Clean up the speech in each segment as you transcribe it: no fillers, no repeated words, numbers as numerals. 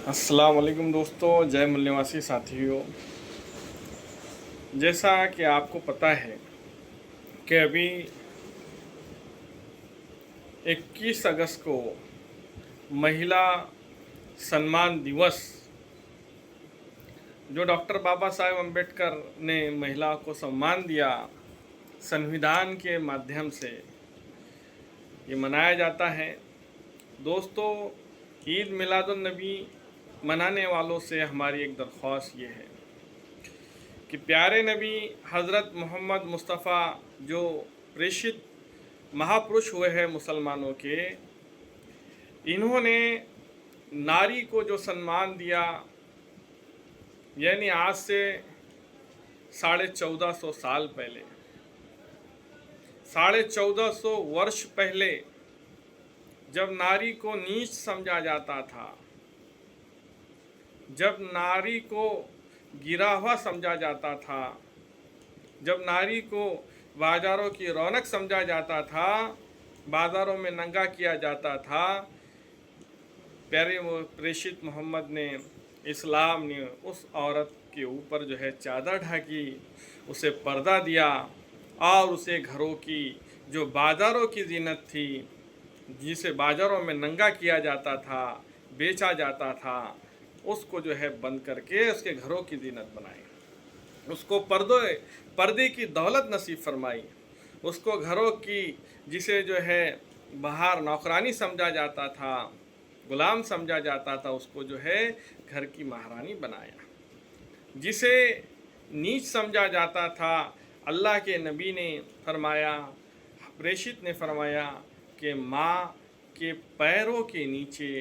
अस्सलाम वालेकुम दोस्तों, जय मूल्यवासी साथियों। जैसा कि आपको पता है कि अभी 21 अगस्त को महिला सम्मान दिवस, जो डॉक्टर बाबा साहेब अम्बेडकर ने महिला को सम्मान दिया संविधान के माध्यम से, ये मनाया जाता है। दोस्तों, ईद मिलादुन नबी मनाने वालों से हमारी एक दरख्वास्त ये है कि प्यारे नबी हज़रत मोहम्मद मुस्तफ़ा जो प्रेषित महापुरुष हुए हैं मुसलमानों के, इन्होंने नारी को जो सम्मान दिया, यानी आज से 1450 साल पहले, 1450 वर्ष पहले, जब नारी को नीच समझा जाता था, जब नारी को गिरा हुआ समझा जाता था, जब नारी को बाज़ारों की रौनक समझा जाता था, बाज़ारों में नंगा किया जाता था, प्यारे प्रेषित मोहम्मद ने, इस्लाम ने उस औरत के ऊपर जो है चादर ढकी, उसे पर्दा दिया और उसे घरों की जो बाज़ारों की जीनत थी, जिसे बाज़ारों में नंगा किया जाता था, बेचा जाता था, उसको जो है बंद करके उसके घरों की जीनत बनाई, उसको पर्दे की दौलत नसीब फरमाई, उसको घरों की, जिसे जो है बाहर नौकरानी समझा जाता था, गुलाम समझा जाता था, उसको जो है घर की महारानी बनाया। जिसे नीच समझा जाता था, अल्लाह के नबी ने फरमाया, प्रेषित ने फरमाया कि माँ के पैरों के नीचे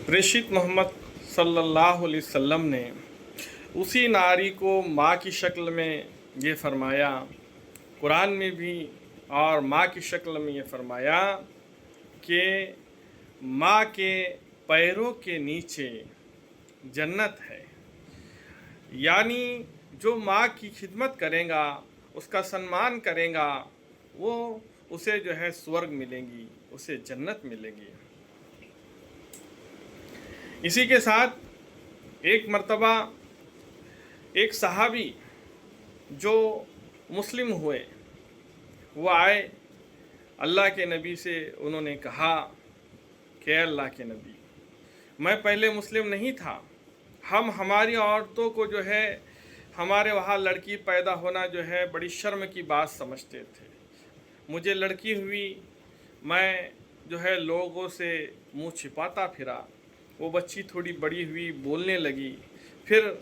प्रेषित मोहम्मद सल्लल्लाहु अलैहि वसल्लम ने उसी नारी को माँ की शक्ल में ये फरमाया, कुरान में भी, और माँ की शक्ल में ये फरमाया कि माँ के पैरों के नीचे जन्नत है। यानी जो माँ की खिदमत करेगा, उसका सम्मान करेगा, वो उसे जो है स्वर्ग मिलेंगी, उसे जन्नत मिलेगी। इसी के साथ एक मर्तबा एक सहाबी जो मुस्लिम हुए, वो आए अल्लाह के नबी से, उन्होंने कहा कि अल्लाह के नबी, मैं पहले मुस्लिम नहीं था, हमारी औरतों को जो है, हमारे वहाँ लड़की पैदा होना जो है बड़ी शर्म की बात समझते थे। मुझे लड़की हुई, मैं जो है लोगों से मुंह छिपाता फिरा, वो बच्ची थोड़ी बड़ी हुई, बोलने लगी, फिर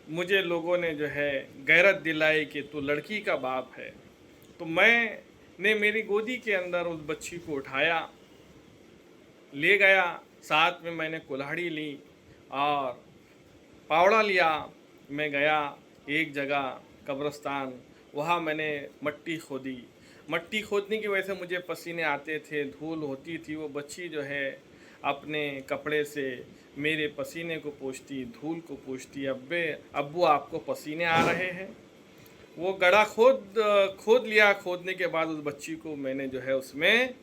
मुझे लोगों ने जो है गैरत दिलाई कि तू लड़की का बाप है। तो मैंने मेरी गोदी के अंदर उस बच्ची को उठाया, ले गया, साथ में मैंने कुल्हाड़ी ली और पावड़ा लिया। मैं गया एक जगह कब्रिस्तान, वहाँ मैंने मट्टी खोदी। मट्टी खोदने की वजह से मुझे पसीने आते थे, धूल होती थी। वो बच्ची जो है अपने कपड़े से मेरे पसीने को पोंछती, धूल को पोंछती, अब्बू आपको पसीने आ रहे हैं। वो गड्ढा खोद लिया। खोदने के बाद उस बच्ची को मैंने जो है उसमें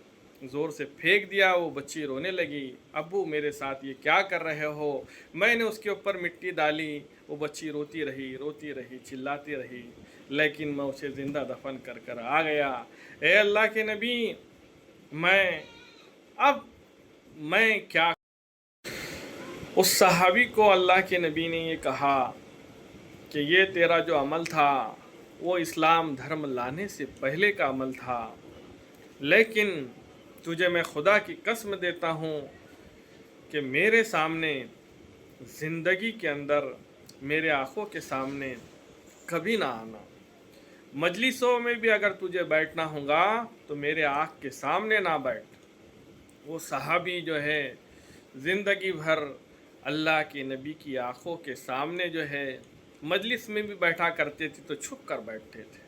ज़ोर से फेंक दिया। वो बच्ची रोने लगी, अब्बू मेरे साथ ये क्या कर रहे हो। मैंने उसके ऊपर मिट्टी डाली, वो बच्ची रोती रही, चिल्लाती रही, लेकिन मैं उसे ज़िंदा दफन कर आ गया। ए अल्लाह के नबी, मैं क्या। उस सहाबी को अल्लाह के नबी ने ये कहा कि ये तेरा जो अमल था वो इस्लाम धर्म लाने से पहले का अमल था, लेकिन तुझे मैं खुदा की कसम देता हूँ कि मेरे सामने ज़िंदगी के अंदर, मेरे आँखों के सामने कभी ना आना। मजलिसों में भी अगर तुझे बैठना होगा तो मेरे आँख के सामने ना बैठ। वो सहाबी जो है ज़िंदगी भर अल्लाह के नबी की आँखों के सामने जो है मजलिस में भी बैठा करते थे तो छुप कर बैठते थे।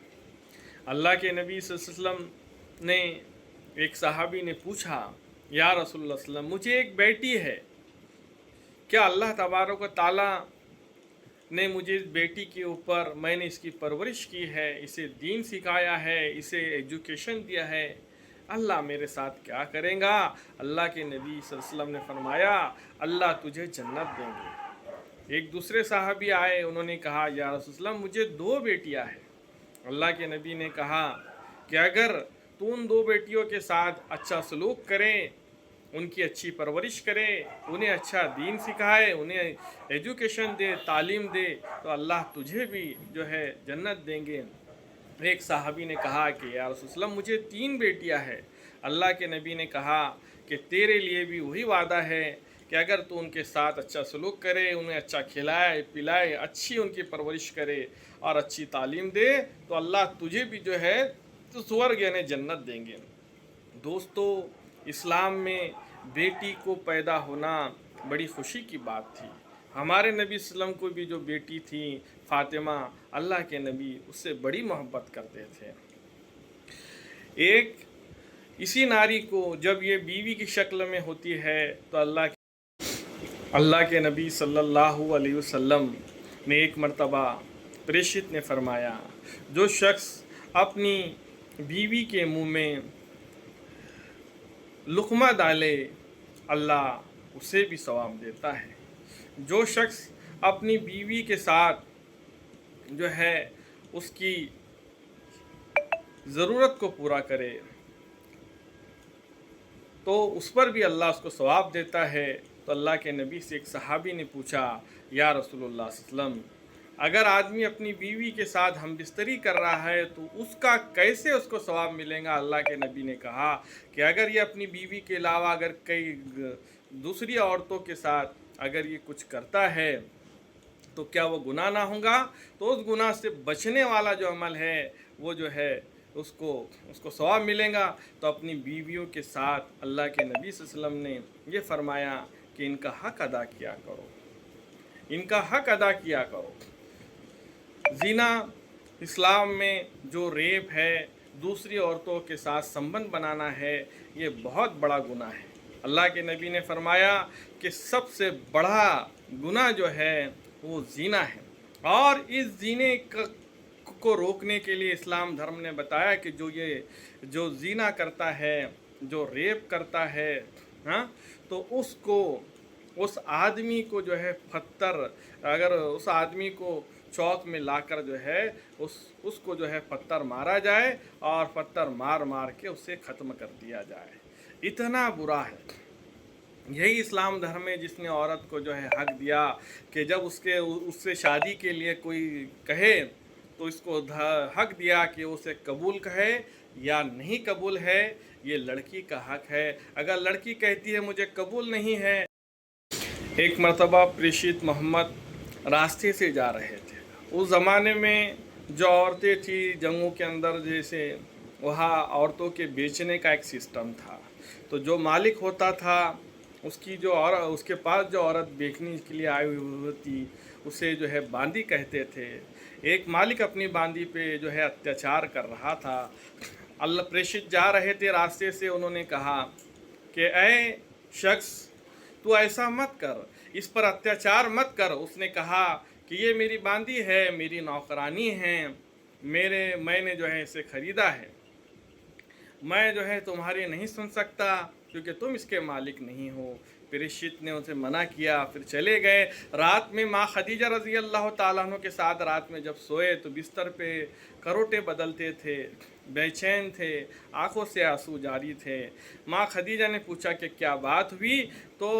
अल्लाह के नबी सल्लल्लाहु अलैहि वसल्लम ने, एक सहाबी ने पूछा, या रसूलुल्लाह सल्लल्लाहु अलैहि वसल्लम, मुझे एक बेटी है, क्या अल्लाह तबारक व तआला ने मुझे इस बेटी के ऊपर, मैंने इसकी परवरिश की है, इसे दीन सिखाया है, इसे एजुकेशन दिया है, अल्लाह मेरे साथ क्या करेगा। अल्लाह के नबी सल्लल्लाहु अलैहि वसल्लम ने फरमाया अल्लाह तुझे जन्नत देंगे। एक दूसरे साहबी आए, उन्होंने कहा या रसूल अल्लाह मुझे 2 बेटियां हैं। अल्लाह के नबी ने कहा कि अगर तू उन 2 बेटियों के साथ अच्छा सलूक करे, उनकी अच्छी परवरिश करे, उन्हें अच्छा दीन सिखाए, उन्हें एजुकेशन दे, तालीम दे, तो अल्लाह तुझे भी जो है जन्नत देंगे। एक साहबी ने कहा कि या रसूल अल्लाह मुझे 3 बेटियां हैं। अल्लाह के नबी ने कहा कि तेरे लिए भी वही वादा है कि अगर तू उनके साथ अच्छा सलूक करे, उन्हें अच्छा खिलाए पिलाए, अच्छी उनकी परवरिश करे और अच्छी तालीम दे, तो अल्लाह तुझे भी जो है तो स्वर्ग यानी जन्नत देंगे। दोस्तों, इस्लाम में बेटी को पैदा होना बड़ी खुशी की बात थी। हमारे नबी सल्लम को भी जो बेटी थी फातिमा, अल्लाह के नबी उससे बड़ी मोहब्बत करते थे। एक इसी नारी को जब ये बीवी की शक्ल में होती है तो अल्लाह के नबी सल्लल्लाहु अलैहि वसल्लम ने एक मर्तबा प्रेषित ने फरमाया, जो शख्स अपनी बीवी के मुंह में लुक़मा डाले अल्लाह उसे भी सवाब देता है। जो शख्स अपनी बीवी के साथ जो है उसकी ज़रूरत को पूरा करे तो उस पर भी अल्लाह उसको सवाब देता है। तो अल्लाह के नबी से एक सहाबी ने पूछा या रसूलुल्लाह सल्लल्लाहु अलैहि वसल्लम, अगर आदमी अपनी बीवी के साथ हम बिस्तरी कर रहा है तो उसका कैसे उसको सवाब मिलेगा। अल्लाह के नबी ने कहा कि अगर ये अपनी बीवी के अलावा अगर कई दूसरी औरतों के साथ अगर ये कुछ करता है तो क्या वो गुनाह ना होगा। तो उस गुनाह से बचने वाला जो अमल है वो जो है उसको सवाब मिलेगा। तो अपनी बीवियों के साथ अल्लाह के नबी सल्लल्लाहु अलैहि वसल्लम ने ये फरमाया कि इनका हक़ अदा किया करो, इनका हक़ अदा किया करो। ज़िना इस्लाम में जो रेप है, दूसरी औरतों के साथ संबंध बनाना है, ये बहुत बड़ा गुनाह है। अल्लाह के नबी ने फरमाया कि सबसे बड़ा गुनाह जो है वो ज़िना है। और इस ज़िने को रोकने के लिए इस्लाम धर्म ने बताया कि जो ज़िना करता है, जो रेप करता है, हाँ, तो उस आदमी को जो है पत्थर, अगर उस आदमी को चौक में लाकर जो है उसको जो है पत्थर मारा जाए और पत्थर मार मार के उसे ख़त्म कर दिया जाए। इतना बुरा है। यही इस्लाम धर्म है जिसने औरत को जो है हक़ दिया कि जब उससे शादी के लिए कोई कहे तो इसको हक़ दिया कि उसे कबूल कहे या नहीं कबूल है, ये लड़की का हक़ है। अगर लड़की कहती है मुझे कबूल नहीं है। एक मर्तबा प्रेषित मोहम्मद रास्ते से जा रहे थे। उस ज़माने में जो औरतें थी जंगों के अंदर, जैसे वहाँ औरतों के बेचने का एक सिस्टम था। तो जो मालिक होता था उसके पास जो औरत बेचने के लिए आई हुई होती उसे जो है बांदी कहते थे। एक मालिक अपनी बांदी पे जो है अत्याचार कर रहा था। अल्लाह प्रेषित जा रहे थे रास्ते से, उन्होंने कहा कि ऐ शख्स तू ऐसा मत कर, इस पर अत्याचार मत कर। उसने कहा कि ये मेरी बांदी है, मेरी नौकरानी है, मैंने जो है इसे ख़रीदा है, मैं जो है तुम्हारी नहीं सुन सकता क्योंकि तुम इसके मालिक नहीं हो। प्रेषित ने उसे मना किया, फिर चले गए। रात में माँ खदीजा रज़ी अल्लाह ताला अन्हा के साथ रात में जब सोए तो बिस्तर पे करोटे बदलते थे, बेचैन थे, आंखों से आंसू जारी थे। माँ खदीजा ने पूछा कि क्या बात हुई। तो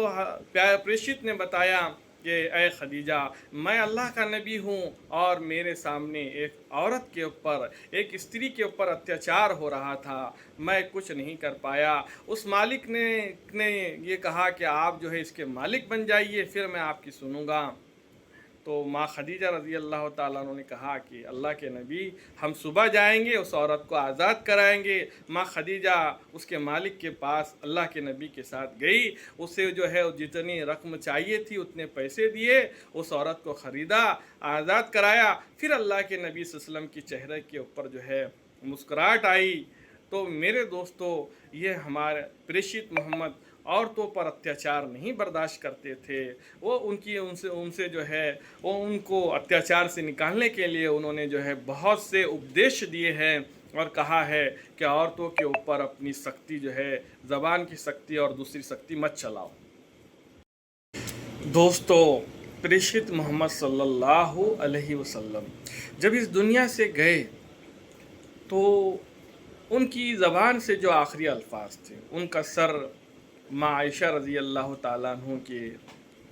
प्रेषित ने बताया कि ऐ खदीजा, मैं अल्लाह का नबी हूँ और मेरे सामने एक औरत के ऊपर, एक स्त्री के ऊपर अत्याचार हो रहा था, मैं कुछ नहीं कर पाया। उस मालिक ने ये कहा कि आप जो है इसके मालिक बन जाइए, फिर मैं आपकी सुनूंगा। तो माँ खदीजा रज़ी अल्लाह ताला अन्हा ने कहा कि अल्लाह के नबी, हम सुबह जाएंगे, उस औरत को आज़ाद कराएंगे। माँ खदीजा उसके मालिक के पास अल्लाह के नबी के साथ गई। उसे जो है जितनी रकम चाहिए थी उतने पैसे दिए, उस औरत को ख़रीदा, आज़ाद कराया। फिर अल्लाह के नबी सल्लल्लाहु अलैहि वसल्लम की चेहरे के ऊपर जो है मुस्कुराहट आई। तो मेरे दोस्तों, ये हमारे प्रेषित मोहम्मद औरतों पर अत्याचार नहीं बर्दाश्त करते थे। वो उनसे जो है वो उनको अत्याचार से निकालने के लिए उन्होंने जो है बहुत से उपदेश दिए हैं اور کہا ہے کہ عورتوں کے اوپر اپنی سختی جو ہے زبان کی سختی اور دوسری سختی مت چلاؤ۔ دوستو، پریشت محمد صلی اللہ علیہ وسلم جب اس دنیا سے گئے تو ان کی زبان سے جو آخری الفاظ تھے، ان کا سر ماں عائشہ رضی اللہ تعالیٰ عنہ کے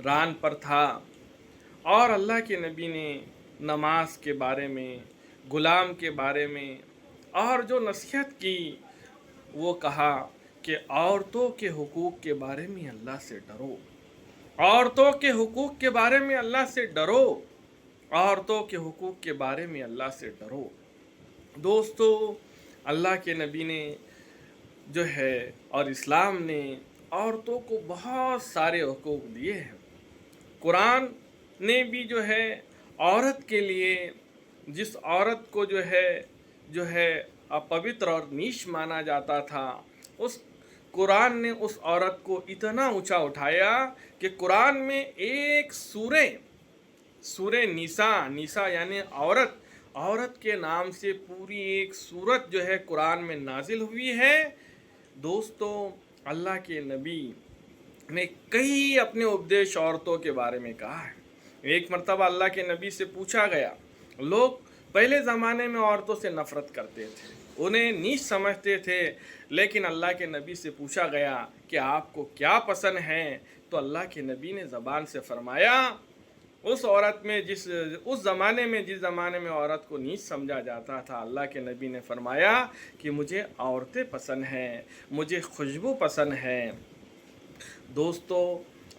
ران پر تھا، اور اللہ کے نبی نے نماز کے بارے میں، غلام کے بارے میں اور جو نصیحت کی وہ کہا کہ عورتوں کے حقوق کے بارے میں اللہ سے ڈرو، عورتوں کے حقوق کے بارے میں اللہ سے ڈرو، عورتوں کے حقوق کے بارے میں اللہ سے ڈرو۔ دوستو، اللہ کے نبی نے جو ہے اور اسلام نے عورتوں کو بہت سارے حقوق دیے ہیں۔ قرآن نے بھی جو ہے عورت کے لیے، جس عورت کو جو ہے اپوتر اور نیچ مانا جاتا تھا، اس قرآن نے اس عورت کو اتنا اونچا اٹھایا کہ قرآن میں ایک سورہ نساء یعنی عورت کے نام سے پوری ایک سورت جو ہے قرآن میں نازل ہوئی ہے۔ دوستو، اللہ کے نبی نے کئی اپنے اپدیش عورتوں کے بارے میں کہا ہے۔ ایک مرتبہ اللہ کے نبی سے پوچھا گیا، لوگ پہلے زمانے میں عورتوں سے نفرت کرتے تھے، انہیں نیچ سمجھتے تھے، لیکن اللہ کے نبی سے پوچھا گیا کہ آپ کو کیا پسند ہے، تو اللہ کے نبی نے زبان سے فرمایا، اس زمانے میں عورت کو نیچ سمجھا جاتا تھا، اللہ کے نبی نے فرمایا کہ مجھے عورتیں پسند ہیں، مجھے خوشبو پسند ہے۔ دوستو،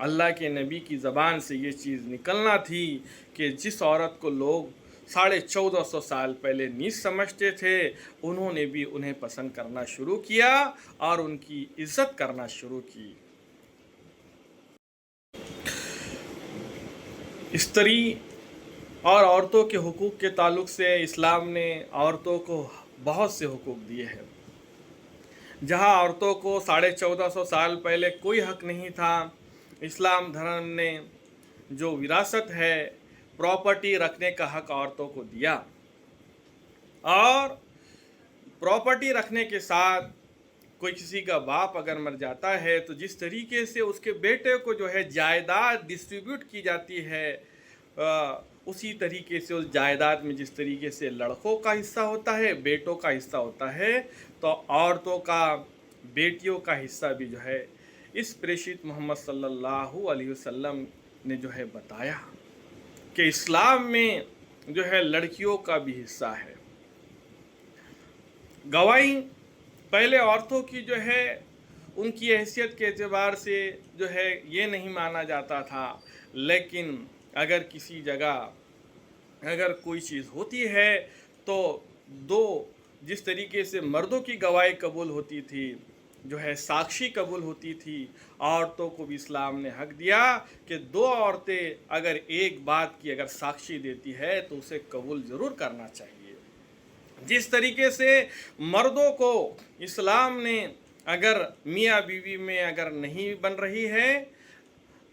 اللہ کے نبی کی زبان سے یہ چیز نکلنا تھی کہ جس عورت کو لوگ 1450 سال پہلے نیچ سمجھتے تھے، انہوں نے بھی انہیں پسند کرنا شروع کیا اور ان کی عزت کرنا شروع کی۔ استری اور عورتوں کے حقوق کے تعلق سے اسلام نے عورتوں کو بہت سے حقوق دیے ہیں۔ جہاں عورتوں کو 1450 سال پہلے کوئی حق نہیں تھا، اسلام دھرم نے جو وراثت ہے، پراپرٹی رکھنے کا حق عورتوں کو دیا، اور پراپرٹی رکھنے کے ساتھ کوئی کسی کا باپ اگر مر جاتا ہے تو جس طریقے سے اس کے بیٹے کو جو ہے جائیداد ڈسٹریبیوٹ کی جاتی ہے، اسی طریقے سے اس جائیداد میں جس طریقے سے لڑکوں کا حصہ ہوتا ہے، بیٹوں کا حصہ ہوتا ہے، تو عورتوں کا، بیٹیوں کا حصہ بھی جو ہے اس پریشت محمد صلی اللہ علیہ وسلم نے جو ہے بتایا کہ اسلام میں جو ہے لڑکیوں کا بھی حصہ ہے۔ گواہی پہلے عورتوں کی جو ہے ان کی حیثیت کے اعتبار سے جو ہے یہ نہیں مانا جاتا تھا، لیکن اگر کسی جگہ اگر کوئی چیز ہوتی ہے تو جس طریقے سے مردوں کی گواہی قبول ہوتی تھی، جو ہے ساکشی قبول ہوتی تھی، عورتوں کو بھی اسلام نے حق دیا کہ 2 عورتیں اگر ایک بات کی اگر ساکشی دیتی ہے تو اسے قبول ضرور کرنا چاہیے۔ جس طریقے سے مردوں کو اسلام نے اگر میاں بیوی میں اگر نہیں بن رہی ہے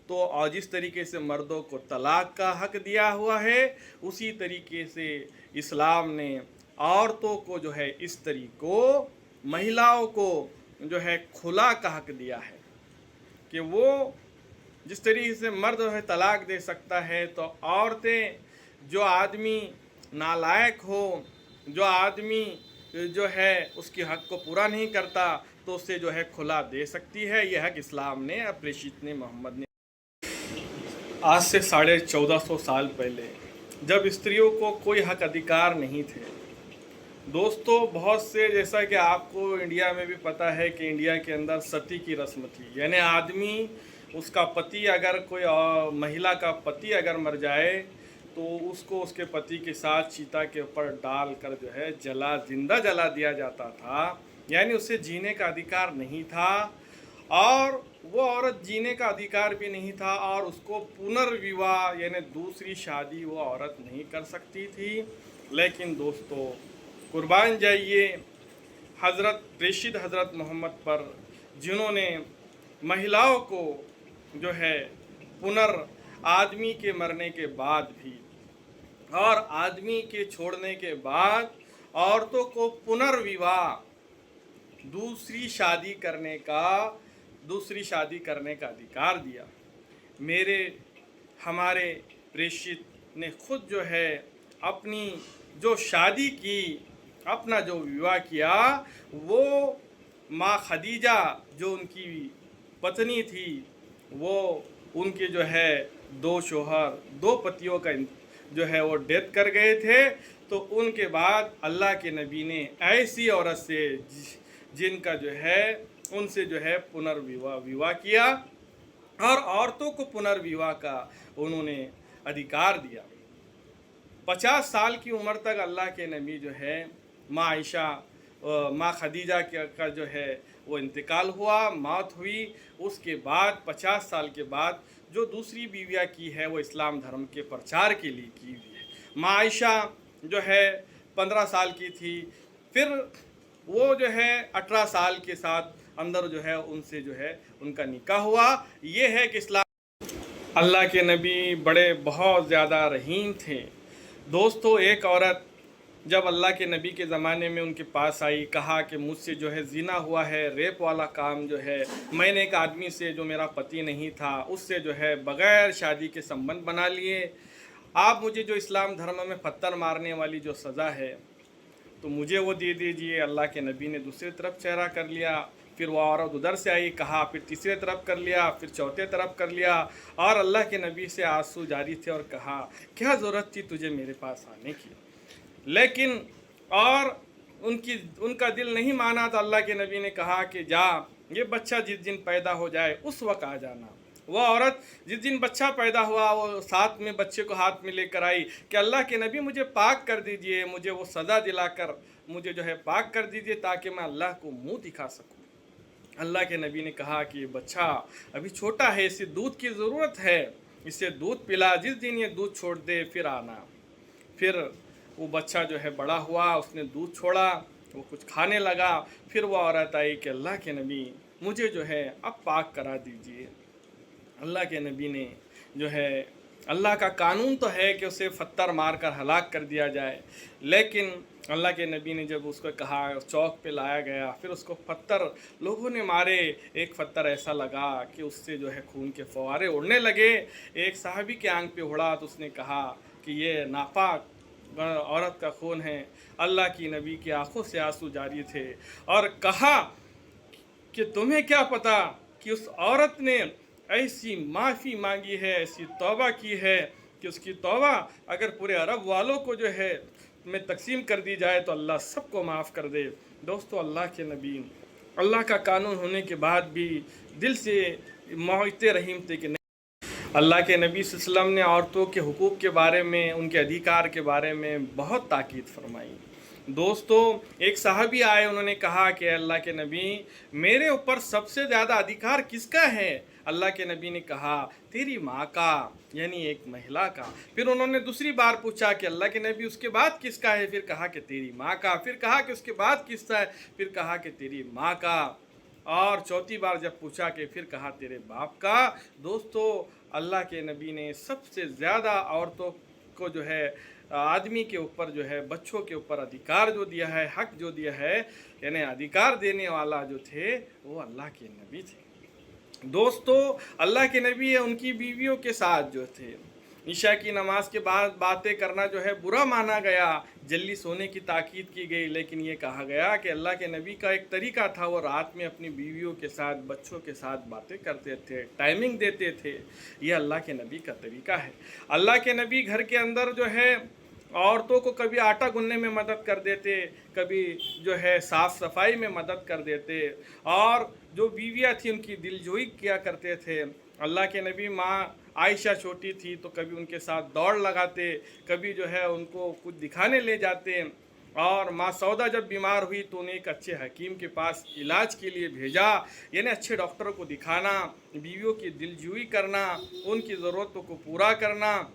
تو، اور جس طریقے سے مردوں کو طلاق کا حق دیا ہوا ہے، اسی طریقے سے اسلام نے عورتوں کو جو ہے اس طریقوں مہیلاؤں کو جو ہے کھلا کا حق دیا ہے کہ وہ جس طریقے سے مرد جو ہے طلاق دے سکتا ہے، تو عورتیں، جو آدمی نالائق ہو، جو آدمی جو ہے اس کے حق کو پورا نہیں کرتا، تو اسے جو ہے کھلا دے سکتی ہے۔ یہ حق اسلام نے، پریشت نے، محمد نے آج سے 1450 سال پہلے، جب استریوں کو کوئی حق ادھیکار نہیں تھے۔ دوستو، بہت سے، جیسا کہ آپ کو انڈیا میں بھی پتہ ہے کہ انڈیا کے اندر ستی کی رسم تھی، یعنی آدمی، اس کا پتی اگر کوئی مہیلا کا پتی اگر مر جائے تو اس کو اس کے پتی کے ساتھ چیتا کے اوپر ڈال کر جو ہے زندہ جلا دیا جاتا تھا، یعنی اسے جینے کا ادھیکار نہیں تھا، اور وہ عورت جینے کا ادھیکار بھی نہیں تھا، اور اس کو پنرویواہ یعنی دوسری شادی وہ عورت نہیں کر سکتی تھی۔ لیکن دوستو، قربان جائیے پریشت حضرت محمد پر، جنہوں نے مہیلاؤں کو جو ہے آدمی کے مرنے کے بعد بھی اور آدمی کے چھوڑنے کے بعد औरतों को पुनर्विवाह, दूसरी शादी करने का अधिकार दिया। हमारे प्रेषित ने खुद जो है अपनी जो शादी की, अपना जो विवाह किया, वो माँ खदीजा जो उनकी पत्नी थी, वो उनके जो है दो पतियों का जो है वो डेथ कर गए थे। तो उनके बाद अल्लाह के नबी ने ऐसी औरत से जिनका जो है उनसे जो है विवाह किया और औरतों को पुनर्विवाह का उन्होंने अधिकार दिया। 50 साल की उम्र तक अल्लाह के नबी जो है माँ खदीजा का जो है वो इंतकाल हुआ, मौत हुई। उसके बाद 50 साल के बाद जो दूसरी बीवियाँ की है वो इस्लाम धर्म के प्रचार के लिए की हुई है। माँ आयशा जो है 15 साल की थी, फिर वो जो है 18 साल के साथ अंदर जो है उनसे जो है उनका निकाह हुआ। ये है कि इस्लाम अल्लाह के नबी बहुत ज़्यादा रहीम थे। दोस्तों, एक औरत जब अल्लाह के नबी के ज़माने में उनके पास आई, कहा कि मुझसे जो है ज़िना हुआ है, रेप वाला काम जो है, मैंने एक आदमी से जो मेरा पति नहीं था उससे जो है बग़ैर शादी के संबंध बना लिए। आप मुझे जो इस्लाम धर्म में पत्थर मारने वाली जो सज़ा है तो मुझे वो दे दीजिए। अल्लाह के नबी ने दूसरी तरफ चेहरा कर लिया, फिर वो औरत उधर से आई, कहा, फिर तीसरे तरफ कर लिया, फिर चौथे तरफ कर लिया और अल्लाह के नबी से आंसू जारी थे और कहा, क्या ज़रूरत थी तुझे मेरे पास आने की। लेकिन और उनका दिल नहीं माना तो अल्लाह के नबी ने कहा कि जा, ये बच्चा जिस दिन पैदा हो जाए उस वक्त आ जाना। वो औरत जिस दिन बच्चा पैदा हुआ वो साथ में बच्चे को हाथ में लेकर आई कि अल्लाह के नबी मुझे पाक कर दीजिए, मुझे वो सज़ा दिलाकर मुझे जो है पाक कर दीजिए ताकि मैं अल्लाह को मुंह दिखा सकूं। अल्लाह के नबी ने कहा कि ये बच्चा अभी छोटा है, इसे दूध की ज़रूरत है, इसे दूध पिला, जिस दिन ये दूध छोड़ दे फिर आना। फिर वो बच्चा जो है बड़ा हुआ, उसने दूध छोड़ा, वो कुछ खाने लगा। फिर वो औरत आई कि अल्लाह के नबी मुझे जो है अब पाक करा दीजिए। अल्लाह के नबी ने जो है, अल्लाह का कानून तो है कि उसे पत्थर मार कर हलाक कर दिया जाए, लेकिन अल्लाह के नबी ने जब उसको कहा, चौक पे लाया गया, फिर उसको पत्थर लोगों ने मारे। एक पत्थर ऐसा लगा कि उससे जो है खून के फव्वारे उड़ने लगे। एक साहबी के आंख पे उड़ा तो उसने कहा कि ये नापाक औरत का खून है। अल्लाह की नबी की आंखों से आंसू जारी थे और कहा कि तुम्हें क्या पता कि उस औरत ने ऐसी माफ़ी मांगी है, ऐसी तौबा की है कि उसकी तौबा अगर पूरे अरब वालों को जो है में तकसीम कर दी जाए तो अल्लाह सबको माफ़ कर दे। दोस्तों, अल्लाह के नबी अल्लाह का कानून होने के बाद भी दिल से इतने रहीम थे कि अल्लाह के नबी सल्लल्लाहु अलैहि वसल्लम ने औरतों के हुकूक़ के बारे में, उनके अधिकार के बारे में बहुत ताकीद फरमाई। दोस्तों, एक साहबी आए, उन्होंने कहा कि अल्लाह के नबी मेरे ऊपर सबसे ज़्यादा अधिकार किसका है। अल्लाह के नबी ने कहा तेरी माँ का, यानी एक महिला का। फिर उन्होंने दूसरी बार पूछा कि अल्लाह के नबी उसके बाद किसका है। फिर कहा कि तेरी माँ का। फिर कहा कि उसके बाद किसका है। फिर कहा कि तेरी माँ का। और चौथी बार जब पूछा कि फिर कहा तेरे बाप का। दोस्तों, अल्लाह के नबी ने सबसे ज़्यादा औरतों को जो है, आदमी के ऊपर जो है, बच्चों के ऊपर अधिकार जो दिया है, हक जो दिया है, यानी अधिकार देने वाला जो थे वो अल्लाह के नबी थे। दोस्तों, अल्लाह के नबी उनकी बीवियों के साथ जो थे, ईशा की नमाज के बाद बातें करना जो है बुरा माना गया, जल्दी सोने की ताकीद की गई। लेकिन ये कहा गया कि अल्लाह के नबी का एक तरीका था, वो रात में अपनी बीवियों के साथ, बच्चों के साथ बातें करते थे, टाइमिंग देते थे। ये अल्लाह के नबी का तरीका है। अल्लाह के नबी घर के अंदर जो है औरतों को कभी आटा गूंथने में मदद कर देते, कभी जो है साफ़ सफाई में मदद कर देते, और जो बीवियाँ थी उनकी दिलजोई किया करते थे। अल्लाह के नबी माँ आयशा छोटी थी तो कभी उनके साथ दौड़ लगाते, कभी जो है उनको कुछ दिखाने ले जाते। और माँ सौदा जब बीमार हुई तो उन्हें एक अच्छे हकीम के पास इलाज के लिए भेजा, यानी अच्छे डॉक्टरों को दिखाना, बीवियों की दिलजोई करना, उनकी ज़रूरतों को पूरा करना,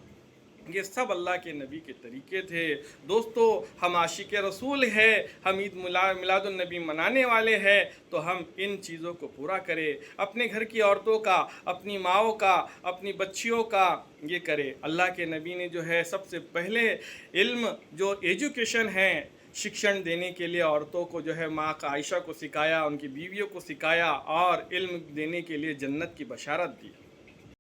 ये सब अल्लाह के नबी के तरीके थे। दोस्तों, हम आशिक रसूल है, हम ईद मिलादुन्नबी मनाने वाले हैं, तो हम इन चीज़ों को पूरा करें। अपने घर की औरतों का, अपनी माँओं का, अपनी बच्चियों का ये करें। अल्लाह के नबी ने जो है सबसे पहले इल्म जो एजुकेशन है, शिक्षण देने के लिए औरतों को जो है माँ का आयशा को सिखाया, उनकी बीवियों को सिखाया और इल्म देने के लिए जन्नत की बशारत दी।